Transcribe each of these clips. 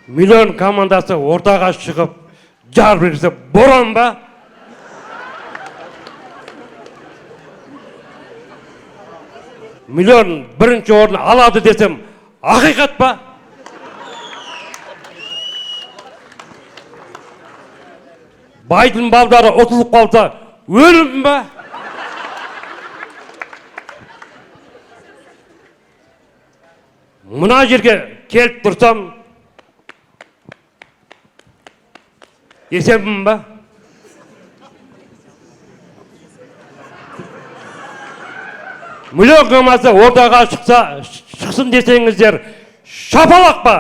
Миллион командасы ортаға шығып, жар берсе боран ба? Миллион бірінші орын алады десем, ақиқат па? Байдың балдары ұтылып қалса, өлім ба? Мына жерге келіп тұрсам, есебім ба? Миллион командасы ортаға шықсын десеңіздер, шапалақ па?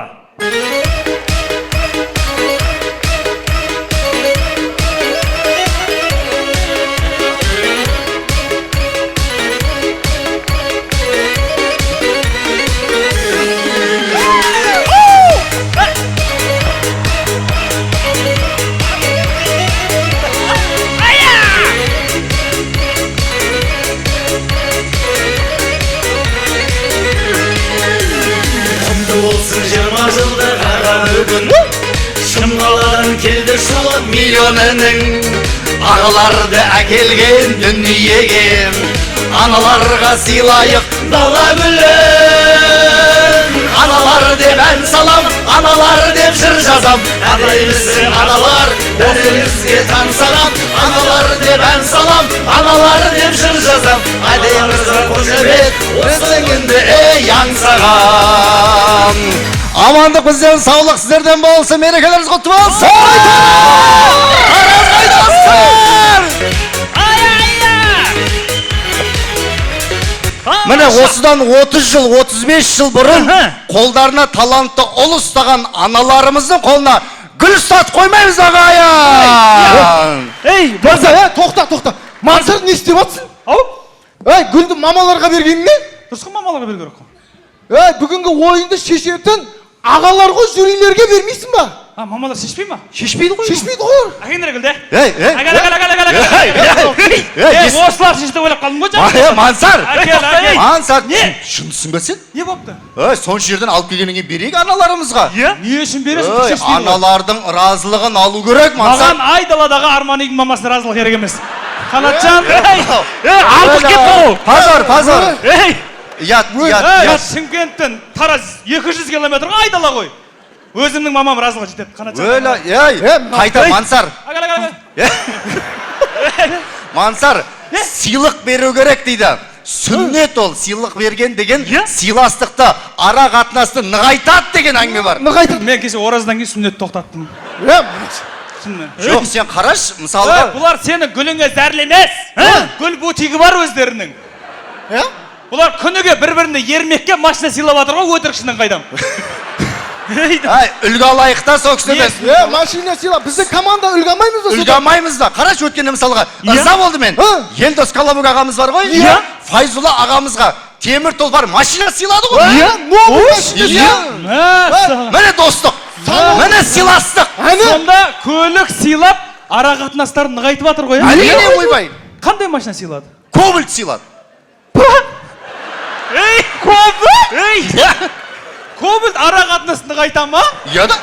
Шымғаладан келді шулы миллионының ағаларды әкелген дүниеге аналарға сыйлайық дала гүлін аналар деп ән салам аналар деп жыр жазам әрдайымызды аналар бәрімізге таң салам аналар деп ән салам аналар деп жыр жазам әрдайымызды қошемет өсіңінді ей аңсаған. Амандық бізден, саулық сіздерден болсын, мерекелеріңіз құтты болсын! Араз қайдасыздар! Міне осыдан 30 жыл, 35 жыл бұрын қолдарына талантты ұл ұстаған аналарымыздың қолына гүл ұстатып қоймаймыз ағайын! Ей, тоқта. Мансыр не істеп жатсың? Ей, гүлді мамаларға бергенің не? Дұрыс қой, мамаларға беру керек қой. Ей, бүгінгі ойынды шешетін ағалар ғой, жюрилерге бермейсің ба? Мамалар шешпей ма? Шешпейді ғой. Әкеңдер гүлде. Осылар шешті ойлап қалдым ғой жаңа. Мансар! Мансар! Не? Шын түсінбесін? Не бопты? Соншы жерден алып келгеніңе берейік аналарымызға. Не үшін бересің? Шешпейді ғой. Аналардың разылығын алу керек, Мансар. Маған айдаладағы Арманигің мамасына разылық керек емес. Қанатжан! Алдық кеп бұл! Пазар! Ят! Шымкенттен Тараз 200 километрға айдала ғой. Өзімнің мамам разылық жетеді. Қанатжан! Қайта, Мансар! Мансар, сыйлық беру керек дейді. Сүннет ол, сыйлық берген деген сыйластықты, ара қатынасты нығайтады деген әңгіме бар. Мен кеше ораздан кейін сүннет тоқтаттым. Жоқ, сен қараш, мысалға. Бұлар сені гүліңе зәрлемес. Гүл бутигі бар өздерінің. Бұлар күніге бір-біріне ермекке машина сыйлап жатыр ғой, өтірікшінің қайдам. Үлгі алайықта сол кісіден. Машина сыйлап, біздің команда үлгі алмаймыз да? Үлгі алмаймыз да. Қараш өткенде мысалға. Ыза болды мен. Елдос Калабуг ағамыз бар ғой. Файзулла ағамызға темір тұлпар машина сыйлады ғой. Міне достық. Міне сыйластық. Сонда көлік сыйлап, ара қатынастарын нығайтып жатыр ғой. Әрине ойбай. Қандай машина сыйлады? Кобальт сыйлады. Кобальт ара қатынасын нығайта ма? Яда.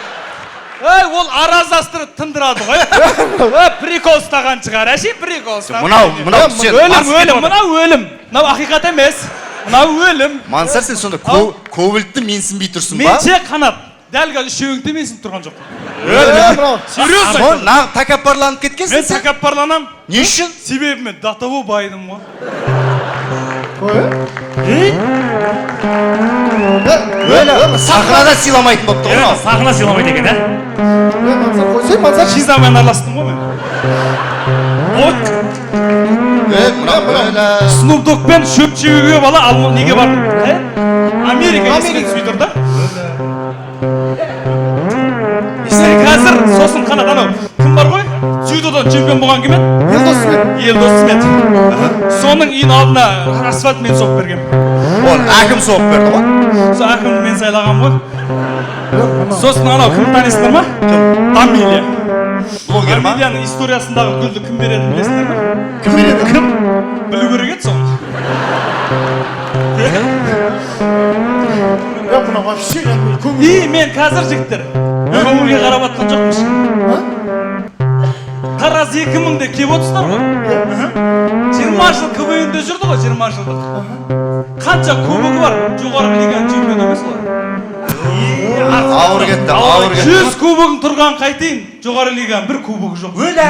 Ол аразастырып тындырады ғой. Прикол ұстаған шығар, әшейін прикол ұстаған. Мынау сен. Мынау өлім. Мынау ақиқат емес. Мынау өлім. Мансар, сен сонда Кобальтті менсінбей тұрсың ба? Мен ше қанат. Дәл қазір үшеуіңді менсініп тұрған жоқ. Серьезно? Нағып тәкаппарланып кеткенсің? Мен тәкаппарланам. Не үшін? Себебі мен датову байдым ғой. Сахрада сыйламайтын бопты ғой. Сахна сыйламайды екен, Мансар, Жизнамен араластым ғой мен. Snoop Dogg пен шөп жеуге бала неге бардым? Америка есімен сөйтір да. Қазір сосын қанат анау кім бар ғой? Дзюдодан чемпион болған кім еді? Елдос Смет. Соның үйін алдына асфальт мен соғып бергем. Ол әкім соғып берді ғой? Сол әкімді мен сайлағам ғой. Сосын анау кім танисыңдар ма? Амилия. Блогер ма? Амилияның историясындағы гүлді кім береді білесіңдер ма? Кім береді? Кім? Білу керек еді соны. Мен қазір жігіттер көңілге қарап атқан жоқпыз. Тараз 2000-де кеп отырсыздар ғой. 20 жыл КВН-де жүрді ғой, 20 жылдық. Қанша кубогы бар, жоғарғы лиганың чемпионы емес олар. Ауыр кетті, ауыр кетті. 100 кубогың тұрған қайтейін, жоғары лиганың бір кубогы жоқ. Өлі.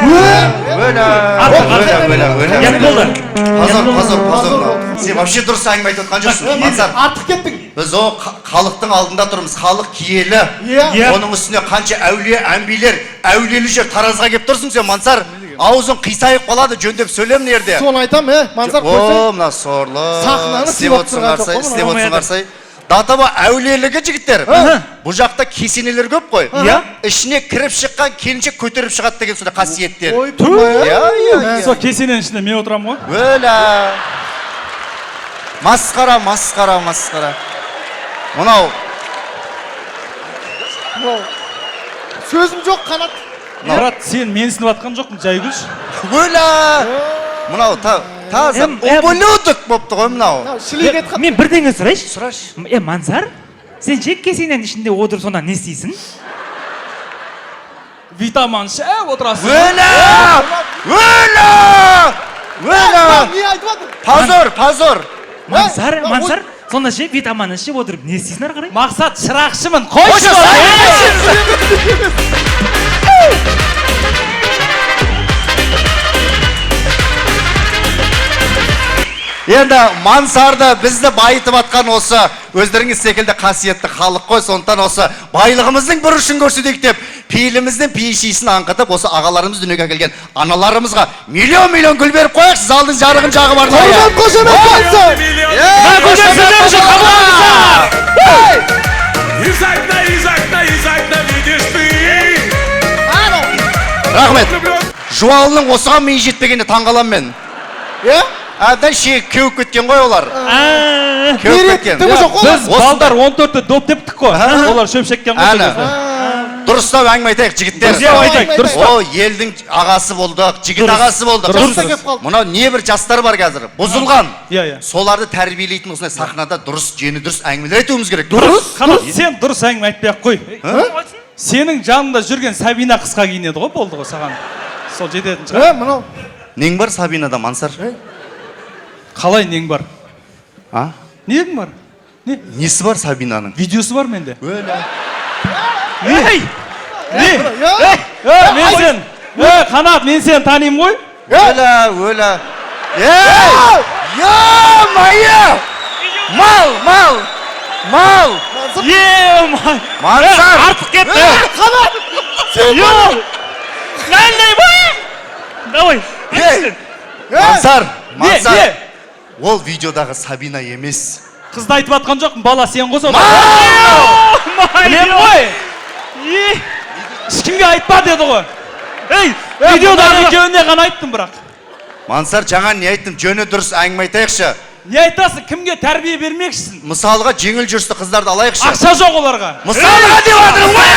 Позор. Сен вообще дұрыс әңгіме айтып отқан жоқсың, Мансар. Артық кеттің. Біз о халықтың алдында тұрмыз, халық киелі. Оның үстіне қанша әулие, әмбилер, әулиелі жер Таразға кеп тұрсың сен, Мансар. Аузың қисайып қалады, жөндеп сөйлем нерде. Соны айтам, Мансар көрсең. О, мына сорлы. Сахнаны істеп отырсың қарсай. Датаба әулиелігі жігіттер. Бұл жақта кесенелер көп қой. Ішіне кіріп шыққан келіншек көтеріп шығады деген сонда қасиеттер. Ой, тұрмай. Сол кесененің ішінде мен отырам ғой. Өлі. Масқара. Мынау. Сөзім жоқ, қанат. Марат, сен менсініп атқан жоқпын, жай күлші. Өлі. Мынау таза ублюдок бопты ғой мынау. Шілік етқан. Мен бірдеңе сұрайшы. Сұрашы. Мансар, сен жек кесененің ішінде отырып сонда не істейсің? Витамин шәп отырасың. Өлі. Не айтып жатыр? Позор. Мансар, сонда ше витамин ішіп отырып не істейсің ары қарай? Мақсат шырақшымын, қойшы. Енді Мансарды бізді байытып атқан осы өздеріңіз секілді қасиетті халық қой, сондықтан осы байлығымыздың бір ұшын көрсетейік деп пейіліміздің пейішесін аңқытып осы ағаларымыз дүниеге келген аналарымызға миллион гүл беріп қояқшы, залдың жарығын жағы бар. Рахмет. Жуалының осыған миы жетпегенде таңғалам мен. Әбден шек кеуіп кеткен ғой олар. Кеуіп кеткен. Біз балдар 14-ті доп тептік қой. Олар шөп шеккен ғой. Дұрыстап әңгіме айтайық, жігіттер. О, елдің ағасы болдық, жігіт ағасы болдық. Мұнау небір жастар бар қазір. Бұзылған. Соларды тәрбиелейтін осындай сахнада дұрыс, жені дұрыс әңгімелер айтуымыз керек. Дұрыс? Сен дұрыс әңгіме айтпай-ақ қой. Сенің жанында жүрген Сабина қысқа киінеді ғой, болды ғой саған. Сол жететін шығар. Нең бар Сабинада, Мансар? Қалай нең бар? Нең бар? Несі бар Сабинаның? Видеосы бар менде. Ей! Мен сен, Қанат, мен сен таним ғой? Өлі. Майы! Мал! Мансар! Артық кетті! Қандай бай! Давай! Мансар! Ол видеодағы Сабина емес. Қызды айтып атқан жоқпын, бала сен қоса. Білем ғой! Ешкімге айтпа деді ғой. Видеодағы екеуіне ғана айттым бірақ. Мансар, жаңа не айттым, жөні дұрыс әңгіме айтайықшы. Не айтасың, кімге тәрбие бермекшісің? Мысалға жеңіл жүрісті қыздарды алайықшы. Ақша жоқ оларға. Мысалға деп атырым ғой!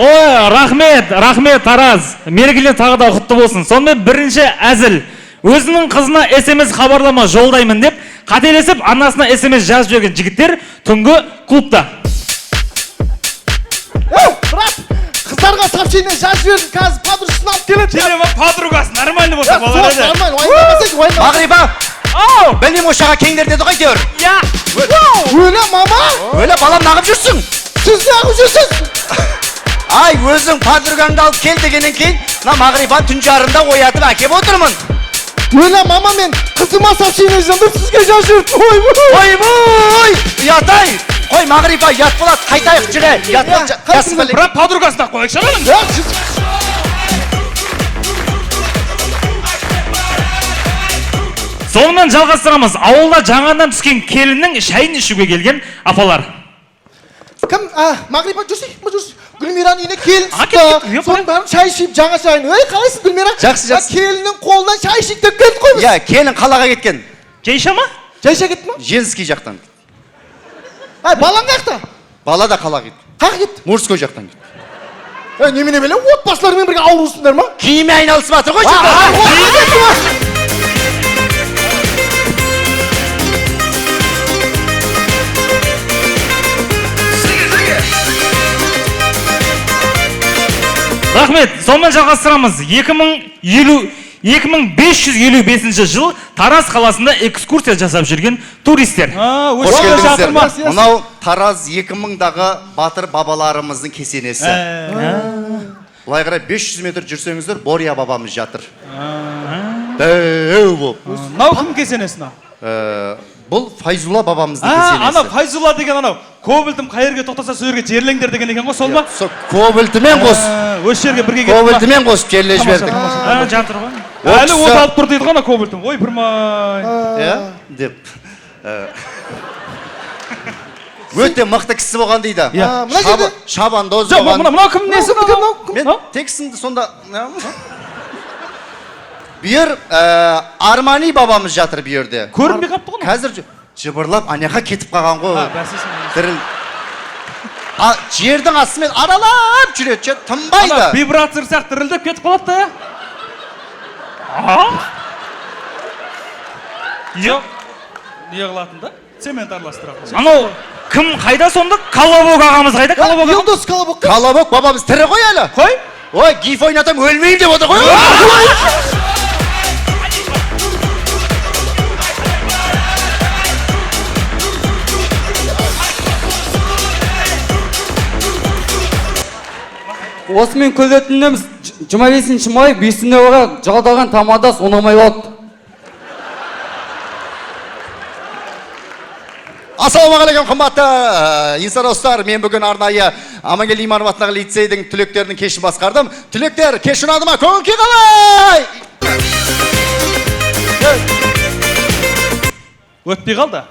Ой, рахмет Тараз. Мерекелер тағы да құтты болсын. Сонымен бірінші әзіл. Өзінің қызына SMS хабарлама жолдаймын деп, қателесіп анасына SMS жазып жүрген жігіттер түнгі клубта. Брат, қыздарға сообщение жазып жібердім, қазір подружкасын алып келеді. Келема подругасы, нормально болса балар еді. Нормально, уайымдамасайық, уайымдамасайық. Мағрипа! Білмейм ошаға кеңдер деді ғой тер. Өлі, мама! Өлі, балам нағып жүрсің? Сіз нағып жүрсіз? Ай, өзің подругаңды алып кел дегеннен кейін, Мағрипаны түн жарымда оятып әкеп отырмын. Өлі, мама, мен қызыма сообщение жаздым, сізге жазып жүрдім. Ойбой! Ятай! Қой, Мағрипа, ят болады, қайтайық жүре. Бірақ подругасына қойық шағалың. Соңынан жалғастырамыз. Ауылда жаңадан түскен келіннің шайын ішуге келген апалар. Кім? Мағрипа жүрсей. Гүлмираның үйіне келін кеттік, шықты. Соның бәрін шай ішіп, жаңа шайын. Қалайсың Гүлмира? Жақсы. Келіннің қолынан шай ішіп деп келдік қой біз. Иә, келін қалаға кеткен. Жайша ма? Жайша кетті ма? Женский жақтан. Балаң қаяқта? Бала да қалаға кетті. Қаяқ кетті? Мужской жақтан кетті. Немене беле, отбасыларымен бірге аурусыңдар ма? Киімі айналысып жатыр ғой жүрді. Рахмет, сонымен жалғастырамыз. 2555 жыл Тараз қаласында экскурсия жасап жүрген туристер. Қош келдіңіздер. Мынау Тараз 2000-дағы батыр бабаларымыздың кесенесі. Бұлай қарай 500 метр жүрсеңіздер, Бория бабамыз жатыр. Дәу болып. Нау кім кесенесі? Бұл Файзулла бабамыздың Ана кесенесі. Файзулла деген анау. Көбілтім қайырге тоқтаса сөзге жерлеңдер деген екен ғой, сол ма? Көбілтімен қос. Осы жерге бірге кетті ма? Көбілтімен қосып келе жібердік. Жатыр ғой. Әлі от алып тұр дейді ғана Көбілтім. Ой, бірмай. Деп. Өте мықты кісі болған дейді. Шабандоз Жоқ, болған. мынау кім несі? Мен тексіңді сонда... Бүйір Армани бабамыз жатыр бүйірде. Көрінбей қапты ғой? Қазір жыбырлап анияқа кетіп қалған ғой. Діріл. Жердің астымен аралап жүреді, тынбайды. Вибрация сақ дірілдеп кетіп қалады да, Жоқ. Не қылатын да? Цемент араластырады. Анау кім қайда сонда? Колобок ағамыз қайда? Колобок ағамыз? Елдос Колобок. Колобок бабамыз тірі ғой әлі. Қой? Ой, гиф ойнатам өлмеймін деп отыр ғой. Осымен көзетініміз 25 май Бесінеуға жалдаған тамадас ұнамай қалды. Ассалаумағалейкум қымбатты инсан достар, мен бүгін арнайы Амангелді Иманов атындағы лицейдің түлектерінің кешін басқардым. Түлектер, кеш ұнады ма? Көңіл-күй қалай? Өтпей қалды.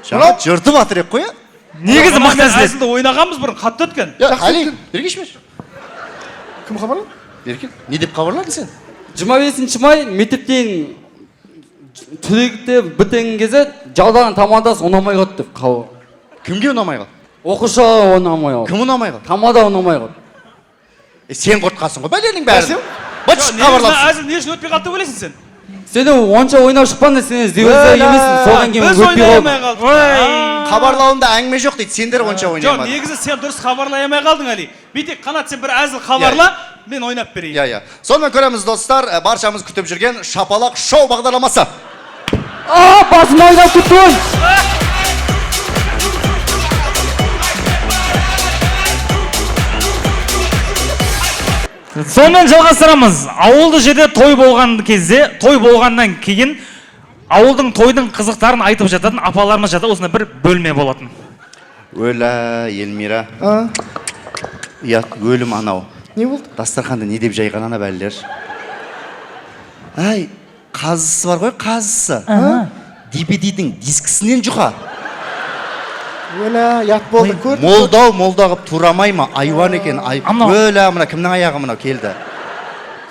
Жаңа жыртып атыр ек қой. Негізі мықты әзілет. Әзілді ойнағанбыз бұрын, қатты өткен. Али, бергеш бер. Кім хабарлады? Беркен, не деп хабарладың сен? 25 май мектептен түлекте бітеген кезде жалдаған тамадас ұнамай қалды деп қабыл. Кімге ұнамай қал? Оқушыға ұнамай қалды. Кім ұнамай қал? Тамада ұнамай қалды. Сен құртқасың ғой, бәленің бәрін. Бұтш Негізі хабарлапсың. әзіл не үшін өтпей қалды деп ойлайсың сен? Сен онша ойнап шықпанда сен іздеуізде емессің, содан кейін Біз өтпей ойнай қалды. қалдық. Хабарлауында әңгіме жоқ дейді, сендер онша Жоқ, ойнамады. негізі сен дұрыс хабарлай алмай қалдың, Али. Бүйтек, қанат сен бір әзіл хабарла, мен ойнап берейін. Иә. Сонымен көреміз достар, баршамыз күтіп жүрген Шапалақ шоу бағдарламасы. Басым ойнап тұттың! Сонымен жалғастырамыз. Ауылды жерде той болған кезде, той болғаннан кейін ауылдың тойдың қызықтарын айтып жататын апаларымыз жатыр. Осында бір бөлме болатын. Өлә, Елмира. Өлім анау. Не болды? Дастарханды не деп жайған ана бәлілер. Ай, қазысы бар ғой, қазысы. DVD-дің дискісінен жұқа. Өлә, ят болды, көрді. Молда қып турамай ма? Айуан екен. Өлә, мына кімнің аяғы мынау келді.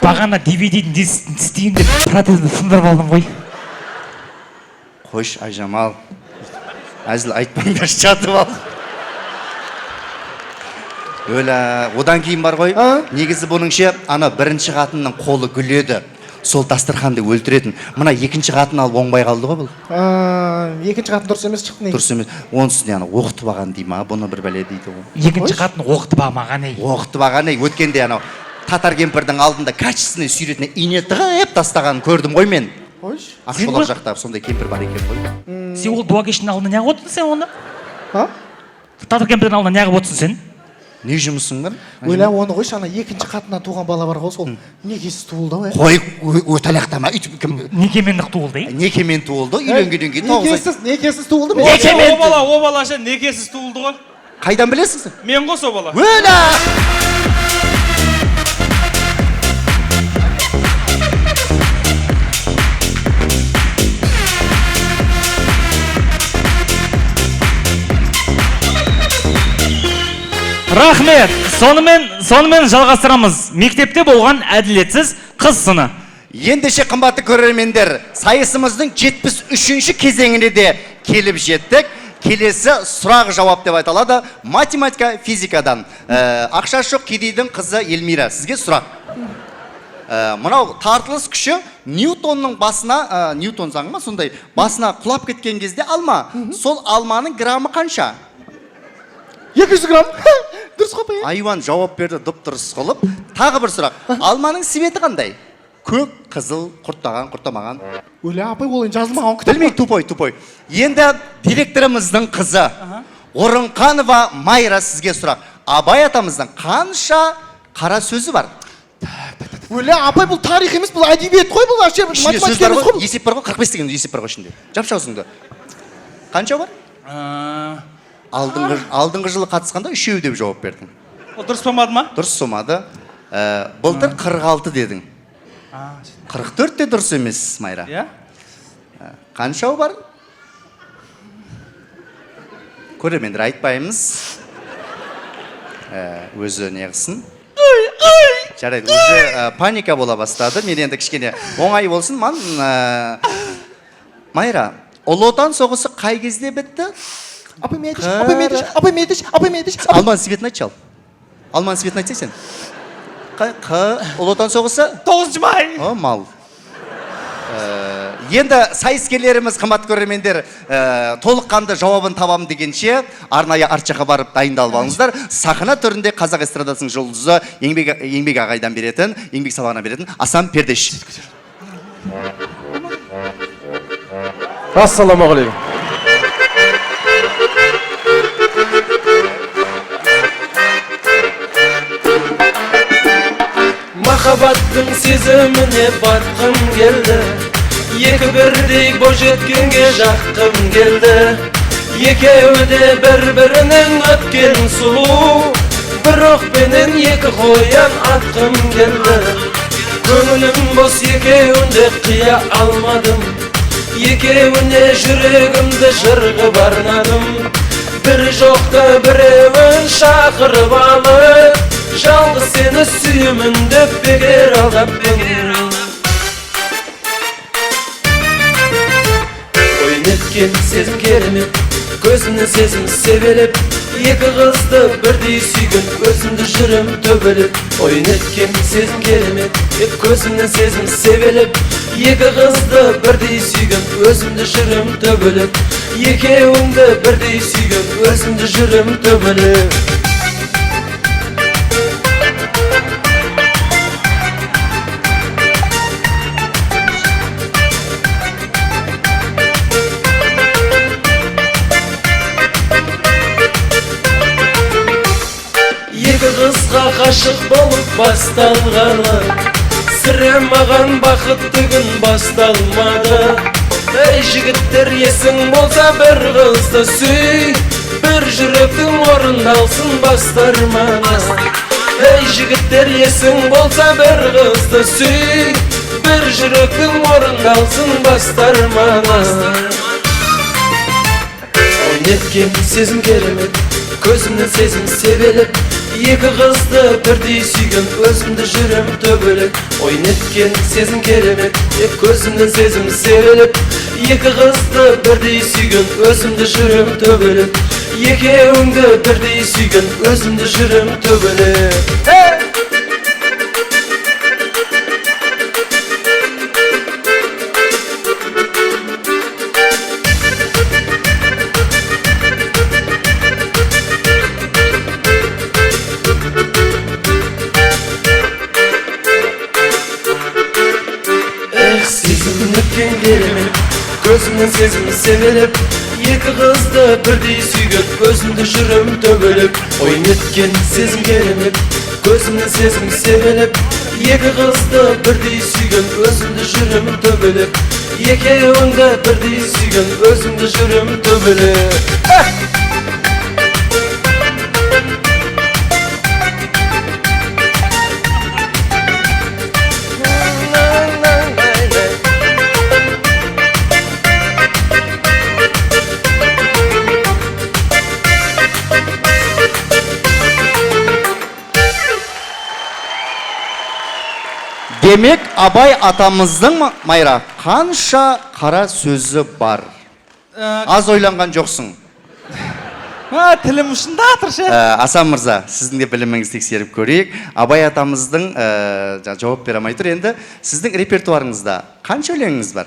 Бағана DVD-дің дискісін істейін деп протезді сындырып алдым ғой. Қош, Айжамал. Әзіл айтпаңдар, жатып ал. Өлә, одан кейін бар ғой. Негізі бұныңше, ана бірінші қатынның қолы гүледі. Сол дастарханды өлтіретін. Мына екінші қатын алып оңбай қалды ғой бұл. Екінші қатын дұрыс емес шықты не? Дұрыс емес. Онсыз ана оқытып алған дей ма? Бұны бір бәле дейді ғой. Екінші қатын оқытып алмаған ей. Оқытып алған ей. Өткенде анау татар кемпірдің алдында качественный сүйретіне ине тығып тастаған көрдім ғой мен. Қойш. Ақшолақ жақта сондай кемпір бар екен ғой. Сен ол дуагештің алдында неғып отырсың сен оны? Ха? Татар кемпірдің алдында неғып отырсың сен? Не жұмысың бар? Өлә, оны қойшы, ана екінші қатынан туған бала бар ғой, сол некесі туылды ғой. Қой, өталақтама. Некемен туылды. Некемен туылды, үйленгеннен кейін тоғыз ай. Некесіз туылды. О бала ше некесіз туылды ғой. Қайдан білесің сен? Мен ғой сол бала. Өлә! Рахмет. Сонымен жалғастырамыз. Мектепте болған әділетсіз қыз сыны. Ендеше қымбатты көрермендер, сайысымыздың 73-ші кезеңіне де келіп жеттік. Келесі сұрақ жауап деп айтылады. Математика, физикадан. Ақша жоқ кедейдің қызы Эльмира. Сізге сұрақ. Мынау тартылыс күші Ньютонның басына, Ньютон заңы ма сондай, басына құлап кеткен кезде алма. Сол алманың граммы қанша? 200 грамм. Дұрыс қой. Айван жауап берді дұп-дұрыс қылып. Тағы бір сұрақ. Алманың светі қандай? Көк, қызыл, құрттаған, құрттамаған. Өлі апай ол жазылмаған кітап. Білмей, тупой. Енді директорымыздың қызы Орынқанова Майра сізге сұрақ. Абай атамыздың қанша қара сөзі бар? Өлі апай бұл тарих емес, бұл әдебиет қой, бұл вообще математика емес қой. Есеп бар ғой, 45 деген есеп бар ғой ішінде. Жапшы аузыңды. Қанша бар? Алдыңғы жылы қатысқанда 3 деп жауап бердің. Ол дұрыс болмады ма? Дұрыс болмады. Былтыр 46 дедің. 44 де дұрыс емес, Майра. Иә? Қаншау бар? Көрермендер айтпаймыз. Өзі неғысын. Жарайды, уже паника бола бастады. Мен енді кішкене оңай болсын. Майра, Ұлы Отан соғысы қай кезде бітті? Апай медиш. Алман светін айтшы ал. Алман светін айтсай сен. Ұлы Отан соғысы? 9 май. О, мал. Енді сайыскерлеріміз, қымбатты көрермендер, толыққанды жауабын табам дегенше арнайы арт жаққа барып дайындалып алыңыздар. Сахна түрінде қазақ эстрадасының жұлдызы, еңбек ағайдан беретін, еңбек сабағына беретін Асан Пердеш. Ассаламағалейкум. Махаббаттың сезіміне батқым келді, екі бірдей бойжеткенге жаққым келді. Екеуі де бір-бірінің өткен сұлу, бір оқпенен екі қоян атқым келді. Көңілім бос екеуінде қия алмадым, екеуіне жүрегімді жырғып арнадым. Бір жоқты біреуін шақырып алып, жалғыз сені сүйемін деп бекер алдаппын. Ой неткен сезім керемет, көзімнің сезім себелеп, екі қызды бірдей сүйген, өзімді жүрем төбелеп. Ой неткен сезім керемет, көзімнің сезім себелеп, екі қызды бірдей сүйген, өзімді жүрем төбелеп. Екеуіңді бірдей сүйген, өзімді жүрем төбелеп. Екі қызға ғашық болып басталғаны, сірә маған бақытты күн басталмады. Ей жігіттер, есің болса бір қызды сүй, бір жүректің орындалсын бастарманы. Ей жігіттер, есің болса бір қызды сүй, бір жүректің орындалсын бастарманы. Ой неткен сезім керемет, көзімнің сезім себелеп, екі қызды бірдей сүйген, өзімді жүрем төбелеп. Ой неткен сезім керемет, көзімнің сезім себелеп, екі қызды бірдей сүйген, өзімді жүрем төбелеп. Екеуіңді бірдей сүйген, өзімді жүрем төбелеп. Көзімнің сезімі себелеп, екі қызды бірдей сүйген, өзімді жүрем төбелеп. Ой неткен сезім керемет, көзімнің сезімі себелеп, екі қызды бірдей сүйген, өзімді жүрем төбелеп. Екеуіңді бірдей сүйген, өзімді жүрем төбелеп. Демек, Абай атамыздың Майра қанша қара сөзі бар? Аз ойланған жоқсың. Тілім ұшында атыр ше. Асан мырза, сіздің де біліміңізді тексеріп көрейік. Абай атамыздың жауап бере алмай тұр. Енді сіздің репертуарыңызда қанша өлеңіңіз бар?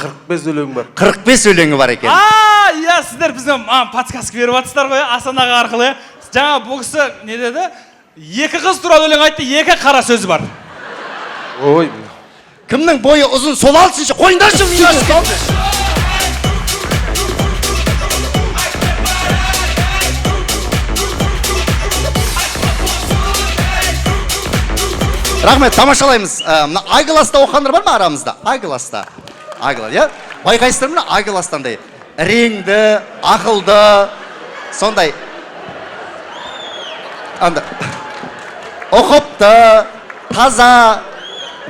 45 өлең бар. 45 өлеңі бар екен. Иә, сіздер бізге подсказка беріп жатсыздар ғой, Асан аға арқылы. Жаңа бұл кісі не деді? 2 қыз туралы өлең айтты, 2 қара сөзі бар. Ой. Кімнің бойы ұзын, сол алсыншы, қойындаршы ұйнасы. Рахмет, тамашалаймыз. Айгыласта оққандар бар ма арамызда? Айгыласта. Айгылас, иә? Байқайсыздар ма? Айгыластандай. Реңді, ақылды, сондай. Оқыпты, таза,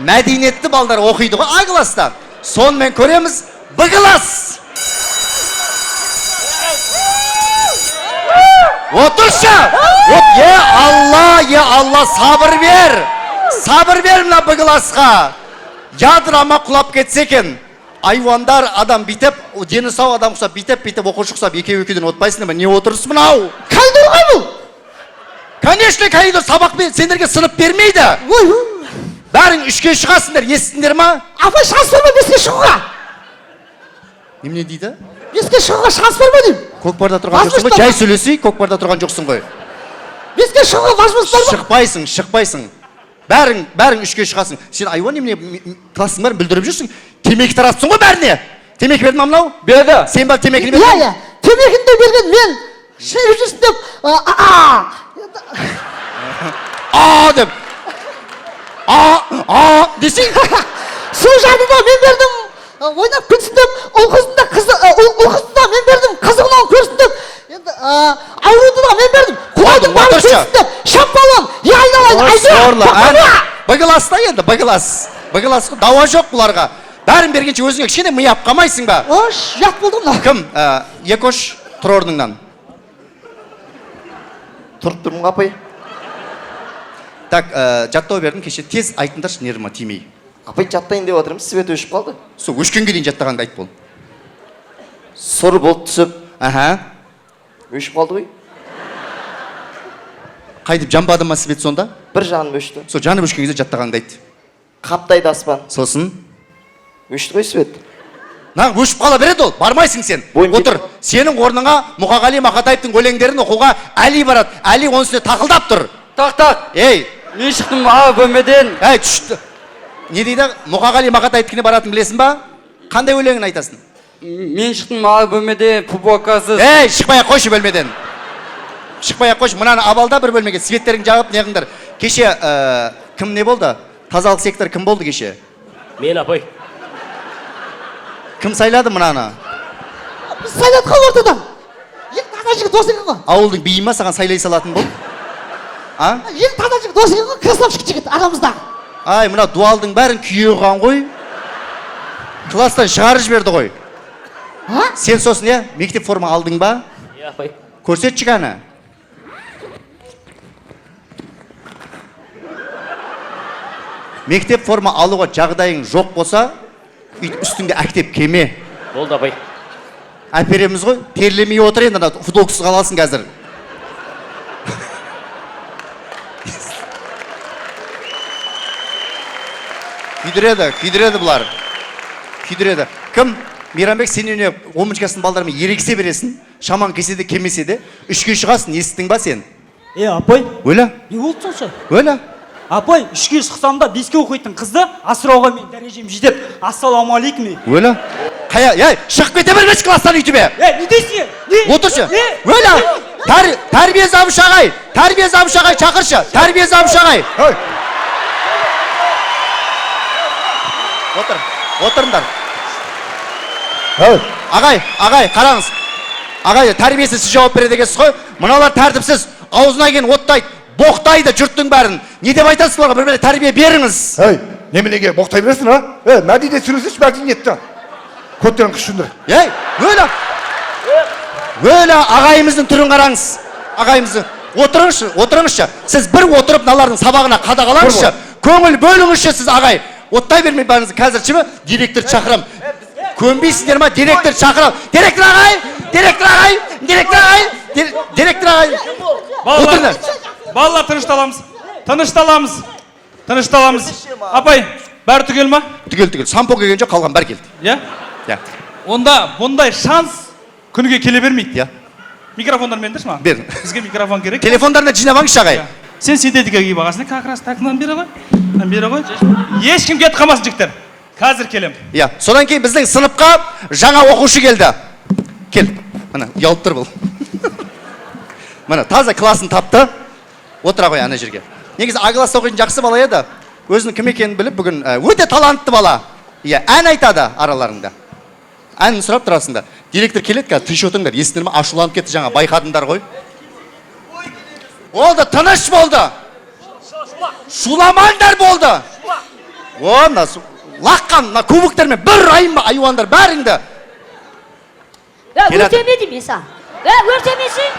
мәдениетті балдар оқиды ғой Айгыласта. Сонымен көреміз Бігілас. Отыршы! Е Алла, сабыр бер! Сабыр бер мына Бігіласқа. Ядрама құлап кетсе екен. Айуандар адам битеп, дені сау адам құсап битеп, оқушы құсап екеуден отпайсың ба? Не отырсыз мынау? Кайдыр ғой бұл? Конечно, кайдыр, сабақ сендерге сынып бермейді. Бәрің үшке шығасыңдар, естіңдер ма? Апай шанс берме беске шығуға. Немене дейді? Беске шығуға шанс берме деймін. Көкпарда тұрған жоқсың ғой, жай сөйлесей, көкпарда тұрған жоқсың ғой. Беске шығуға возможность бар ма? Шықпайсың. Бәрің үшке шығасың. Сен айуан немене классың бәрін бүлдіріп жүрсің. Темекі таратсың ғой бәріне. Темекі берді ма мынау? Берді. Сен бар темекіні бердің? Иә. Темекіні де берген мен. Шеріп жүрсін деп. Деп. Десең. Сол жарды да мен бердім. Ойнап күтсін деп. Ұл қызды да мен бердім. Қызығынан көрсін деп. Ауруды да мен бердім. Құлайдың барын көрсін деп. Шаппалан. Айналайын. Бігіласта енді, Бігілас дауа жоқ бұларға. Бәрін бергенше өзіңе кішкене миап қамайсың ба? Жат болдым да. Кім? Екош, тұр орныңнан. Тұрып тұрмын апай. Так, жаттау бердің, кеше тез айтыңдаршы, нервыма тимей. Апай жаттайын деп отырмыз, свет өшіп қалды. Сол өшкенге дейін жаттағанды айт бол. Сұр болып түсіп, өшіп қалды ғой. Қайдып жанбады ма свет сонда? Бір жаным өшті. Сол жанып өшкен кезде жаттағанды айт. Қаптайды аспан. Сосын? Өшті ғой свет. Өшіп қала береді ол, бармайсың сен. Бойым Отыр, сенің орныңа Мұқағали Мақатаевтың өлеңдерін оқуға Әли барады. Әли оның үстіне тақылдап тұр. Так. Ей, Мен шықтым аға бөлмеден. түшті. Не дейді? Мұқағали Мақатаевтікіне баратын білесің ба? Қандай өлеңін айтасың? Мен шықтым аға бөлмеден, футболкасыз. Ей, шықпай-ақ қойшы бөлмеден. Шықпай-ақ қойшы, мұнаны абалда бір бөлмеге светтерін жағып неғыңдар. Кеше кім не болды? Тазалық сектор кім болды кеше? Мен апай. Кім сайлады мұнаны? Біз сайладық ортадан. Ең таза жігіт осы екен ғой. Ауылдың биі ма саған сайлай салатын бұл? Ең таза жігіт осы екен ғой, красавчик жігіт арамызда. Ай, мына дуалдың бәрін күйе қойған ғой. Класстан шығарып жіберді ғой. Сен сосын, мектеп форма алдың ба? Иә, апай. Көрсетші ғана. Мектеп форма алуға жағдайың жоқ болса, үстіңде әктеп кеме. Болды, апай. Әпереміз ғой, терлемей отыр енді, футболкасыз қаласың қазір. Күйдіреді бұлар. Күйдіреді. Кім? Мейрамбек, сен өне 10 класстың балдарымен ерексе бересің. Шаман кеседе, кемеседе. Үшке шығасың, естің ба сен? Апай, Өлі? не болды сонша? Өлі? Апай, үшке шықсам да беске оқитын қызды асырауға мен дәрежем жетіп, ассалаумағалейкум. Өлі? Шығып кете бермеш класстан үйтіме. Не дейсің? Отыршы. Өлі? Тәрбие забыш ағай, шақыршы. Тәрбие забыш ағай. Отырыңдар. Ағай, қараңыз. Ағай, тәрбиесіз сіз жауап береді екенсіз ғой. Мыналар тәртіпсіз, аузына келген оттайды, боқтайды жұрттың бәрін. Не деп айтасыз оларға? Бір-біріне тәрбие беріңіз. Неменеге боқтай бересің, мәдениет сүресіш мәдениетті. Көттерін күшіндір. Өлі ағайымыздың түрін қараңыз. Ағайымыздың. Отырыңызшы. Сіз бір отырып налардың сабағына қадағалаңызшы. көңіл бөліңізші сіз ағай. Оттай бермей барыңыз қазірші директор шақырам. Көнбейсіздер ма? Директор шақырам. Директор ағай! Директор ағай! Директор ағай! Директор ағай! Отырыңдар. Балалар тынышталамыз. Тынышталамыз. Апай, бәрі түгел ма? Түгел. Сампо келген жоқ, қалған бәрі келді. Иә? Иә. Онда бұндай шанс күніге келе бермейді. Иә. Микрофондар мендерші ма? Бер. Бізге микрофон керек. Телефондарына жинаваңызшы ағай. Сен синтетика киіп алғансың, как раз такынан бері ғой. Бері ғой. Ешкім кетіп қалмасын жігіттер. Қазір келем. Иә. Содан кейін біздің сыныпқа жаңа оқушы келді. Кел. Мына, ұялып тұр бұл. Мына, таза класын тапты. Отыра қой ана жерге. Негізі А класста оқитын жақсы бала еді. Өзінің кім екенін біліп, бүгін өте талантты бала. Иә, ән айтады араларында. Әнін сұрап тұрасыңдар. Директор келеді, қазір тыныш отырыңдар. Естіңдер ме? Ашуланып кетті жаңа, байқадыңдар ғой. Болды, тыныш болды. Шуламаңдар болды. О, мына лаққан, мына кубоктермен бір айынба айуандар бәріңді. Өртемедім мен саған. Өртемесің.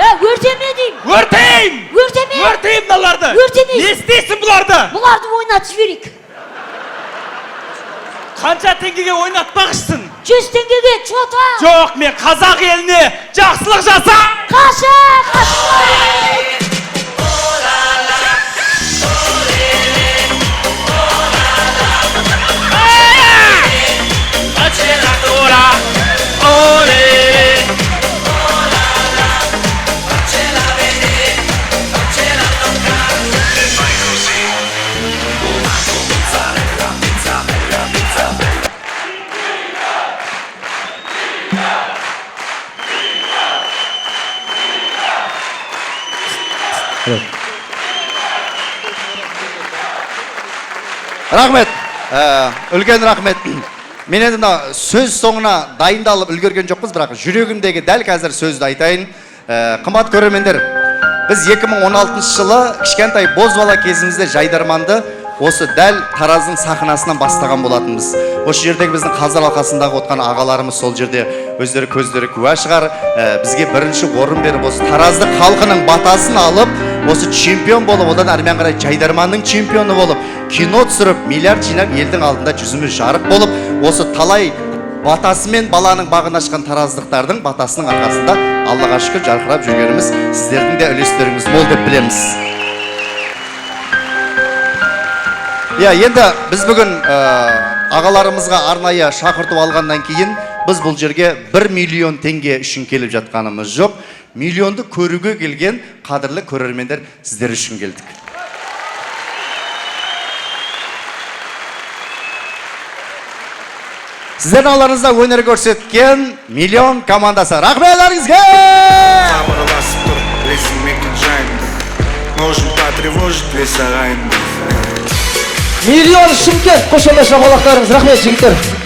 Өртемедім. Өртейм мыналарды. Өртемейсің. Не істейсің бұларды? Бұларды ойнатып жіберейік. Қанша теңгеге ойнатпақшысың? 100 теңгеге чота. Жоқ, мен қазақ еліне жақсылық жаса. Қаша. Рахмет. Үлкен рахмет. Мен енді мына сөз соңына дайындалып үлгерген жоқпыз, бірақ жүрегімдегі дәл қазір сөзді айтайын. Қымбат көрермендер, біз 2016 жылы кішкентай бозбала кезімізде жайдарманды осы дәл Тараздың сахнасынан бастаған болатынбыз. Осы жердегі біздің қазір алқасындағы отқан ағаларымыз сол жерде өздері көздері куә шығар. Бізге бірінші орын беріп, осы Таразды халқының батасын алып, осы чемпион болып, одан әрмен қарай жайдарманның чемпионы болып, кино түсіріп, миллиард жинап, елдің алдында жүзіміз жарық болып, осы талай батасымен баланың бағын ашқан тараздықтардың батасының арқасында Аллаға шүкір жарқырап жүргеніміз, сіздердің де үлестеріңіз мол деп білеміз. Иә, енді біз бүгін ағаларымызға арнайы шақыртып алғаннан кейін біз бұл жерге 1 миллион теңге үшін келіп жатқанымыз жоқ. Миллионды көруге келген қадірлі көрермендер сіздер үшін келдік. Сіздердің алдарыңызда өнер көрсеткен миллион командасы. Рахметлеріңізге! Миллион Шымкент қошемет шапалақтарыңыз. Рахмет жігіттер.